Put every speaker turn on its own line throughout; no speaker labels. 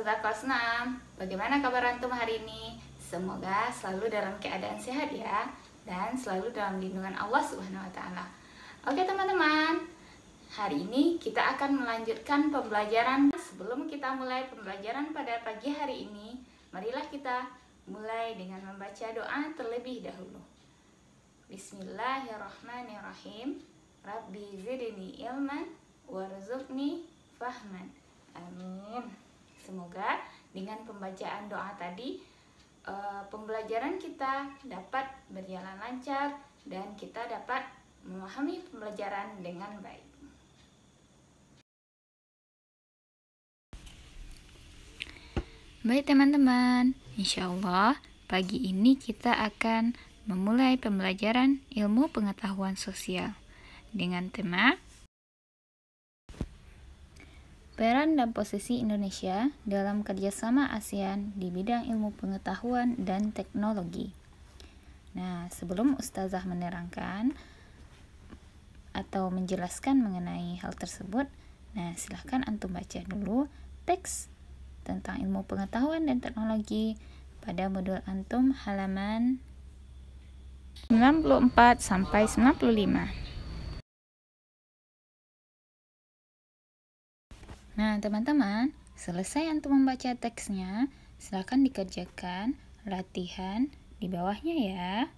Ustazah kelas 6. Bagaimana kabar antum hari ini? Semoga selalu dalam keadaan sehat ya, dan selalu dalam lindungan Allah Subhanahu wa taala. Oke teman-teman, hari ini kita akan melanjutkan pembelajaran. Sebelum kita mulai pembelajaran pada pagi hari ini, marilah kita mulai dengan membaca doa terlebih dahulu. Bismillahirrahmanirrahim. Rabbi zidni ilman warzuqni fahman. Amin. Semoga dengan pembacaan doa tadi pembelajaran kita dapat berjalan lancar dan kita dapat memahami pembelajaran dengan baik. Baik teman-teman, insya Allah pagi ini kita akan memulai pembelajaran ilmu pengetahuan sosial dengan tema peran dan posisi Indonesia dalam kerjasama ASEAN di bidang ilmu pengetahuan dan teknologi. Nah, sebelum Ustazah menerangkan atau menjelaskan mengenai hal tersebut, nah silahkan antum baca dulu teks tentang ilmu pengetahuan dan teknologi pada modul antum halaman 94 sampai 95. Nah, teman-teman, selesai antum membaca teksnya, silakan dikerjakan latihan di bawahnya ya.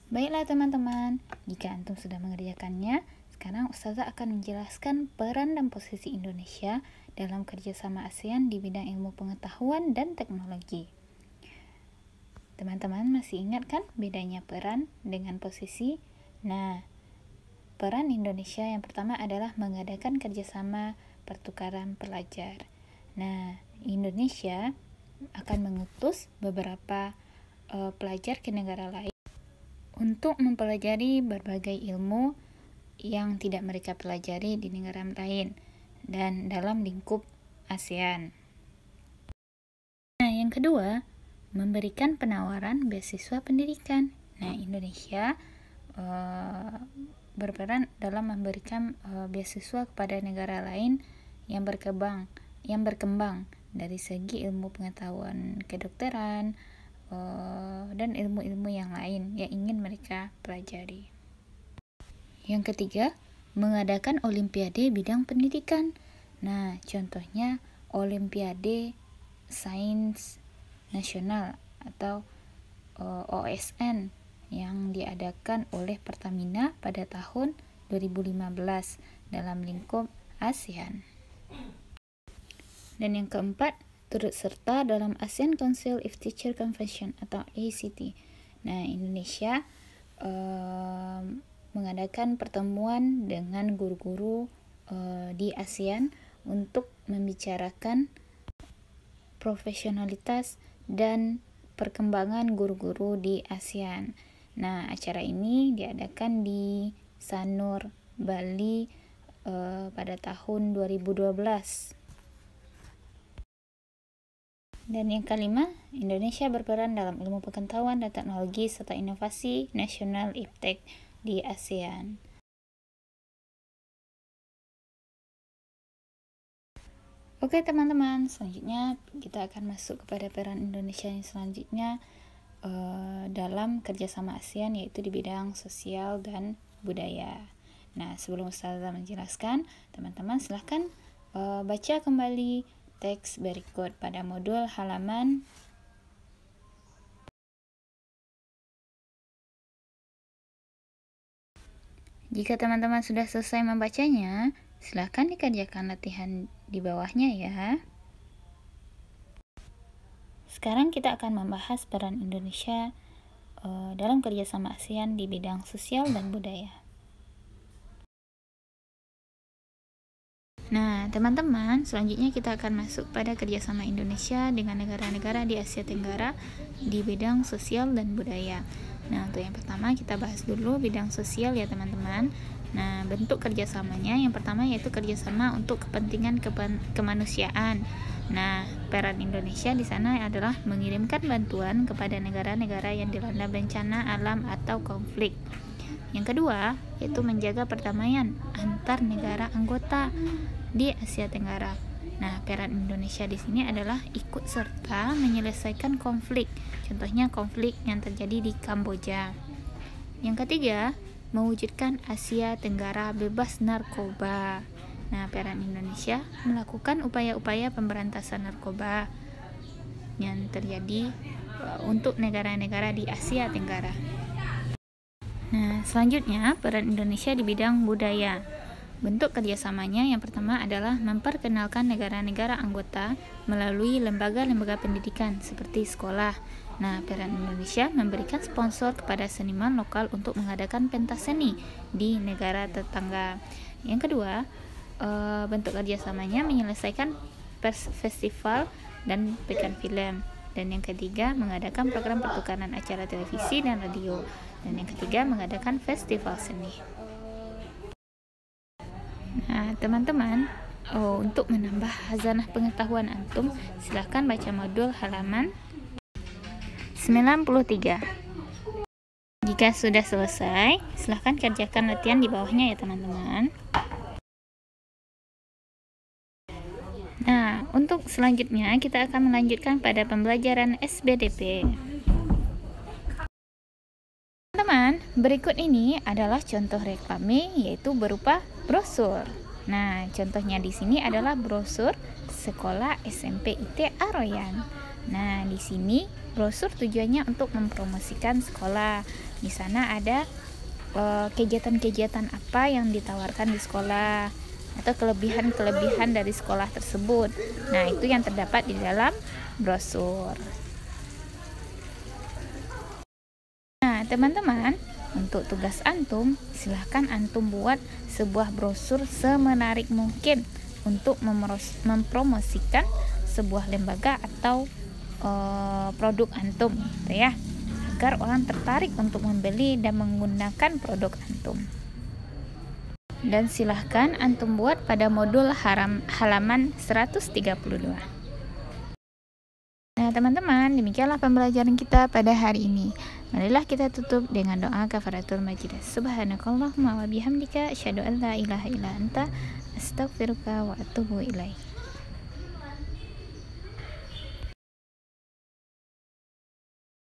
Baiklah teman-teman, jika antum sudah mengerjakannya, sekarang Ustazah akan menjelaskan peran dan posisi Indonesia dalam kerjasama ASEAN di bidang ilmu pengetahuan dan teknologi. Teman-teman masih ingat kan bedanya peran dengan posisi? Nah, peran Indonesia yang pertama adalah mengadakan kerjasama pertukaran pelajar. Nah, Indonesia akan mengutus beberapa pelajar ke negara lain untuk mempelajari berbagai ilmu yang tidak mereka pelajari di negara lain dan dalam lingkup ASEAN. Nah, yang kedua, memberikan penawaran beasiswa pendidikan. Nah, Indonesia berperan dalam memberikan beasiswa kepada negara lain yang berkembang dari segi ilmu pengetahuan kedokteran dan ilmu-ilmu yang lain yang ingin mereka pelajari. Yang ketiga, mengadakan olimpiade bidang pendidikan. Nah, contohnya olimpiade sains nasional atau OSN yang diadakan oleh Pertamina pada tahun 2015 dalam lingkup ASEAN. Dan yang keempat, turut serta dalam ASEAN Council of Teacher Convention atau ACT. Nah, Indonesia mengadakan pertemuan dengan guru-guru di ASEAN untuk membicarakan profesionalitas dan perkembangan guru-guru di ASEAN. Nah, acara ini diadakan di Sanur, Bali pada tahun 2012. Dan yang kelima, Indonesia berperan dalam ilmu pengetahuan dan teknologi serta inovasi nasional IPTEK di ASEAN. Oke teman-teman, selanjutnya kita akan masuk kepada peran Indonesia yang selanjutnya dalam kerjasama ASEAN, yaitu di bidang sosial dan budaya. Nah, sebelum Ustazah menjelaskan, teman-teman silahkan baca kembali teks berikut pada modul halaman 4. Jika teman-teman sudah selesai membacanya, silahkan dikerjakan latihan di bawahnya ya. Sekarang kita akan membahas peran Indonesia dalam kerjasama ASEAN di bidang sosial dan budaya. Nah, teman-teman, selanjutnya kita akan masuk pada kerjasama Indonesia dengan negara-negara di Asia Tenggara di bidang sosial dan budaya. Nah, untuk yang pertama kita bahas dulu bidang sosial ya teman-teman. Nah, bentuk kerjasamanya yang pertama yaitu kerjasama untuk kepentingan kemanusiaan. Nah, peran Indonesia di sana adalah mengirimkan bantuan kepada negara-negara yang dilanda bencana alam atau konflik. Yang kedua, yaitu menjaga perdamaian antar negara anggota di Asia Tenggara. Nah, peran Indonesia di sini adalah ikut serta menyelesaikan konflik. Contohnya konflik yang terjadi di Kamboja. Yang ketiga, mewujudkan Asia Tenggara bebas narkoba. Nah, peran Indonesia melakukan upaya-upaya pemberantasan narkoba yang terjadi untuk negara-negara di Asia Tenggara. Nah, selanjutnya peran Indonesia di bidang budaya. Bentuk kerjasamanya yang pertama adalah memperkenalkan negara-negara anggota melalui lembaga-lembaga pendidikan seperti sekolah. Nah, peran Indonesia memberikan sponsor kepada seniman lokal untuk mengadakan pentas seni di negara tetangga. Yang kedua, bentuk kerjasamanya menyelesaikan festival dan pekan film. Dan yang ketiga, mengadakan program pertukaran acara televisi dan radio. Dan yang ketiga, mengadakan festival seni. Nah, teman-teman, untuk menambah khazanah pengetahuan antum, silahkan baca modul halaman 93. Jika sudah selesai, silahkan kerjakan latihan di bawahnya ya teman-teman. Nah, untuk selanjutnya kita akan melanjutkan pada pembelajaran SBDP. Teman-teman, berikut ini adalah contoh reklame yaitu berupa brosur. Nah, contohnya di sini adalah brosur Sekolah SMP IT Aroyan. Nah, di sini brosur tujuannya untuk mempromosikan sekolah. Di sana ada kegiatan-kegiatan apa yang ditawarkan di sekolah atau kelebihan-kelebihan dari sekolah tersebut. Nah, itu yang terdapat di dalam brosur. Nah, teman-teman, untuk tugas antum, silahkan antum buat sebuah brosur semenarik mungkin untuk mempromosikan sebuah lembaga atau produk antum, gitu ya, agar orang tertarik untuk membeli dan menggunakan produk antum. Dan silahkan antum buat pada modul halaman 132. Nah, teman-teman, demikianlah pembelajaran kita pada hari ini. Marilah kita tutup dengan doa kafaratul majidah. Subhanakallahumma wa bihamdika asyhadu an la ilaha illa anta astaghfiruka wa atubu ilaik.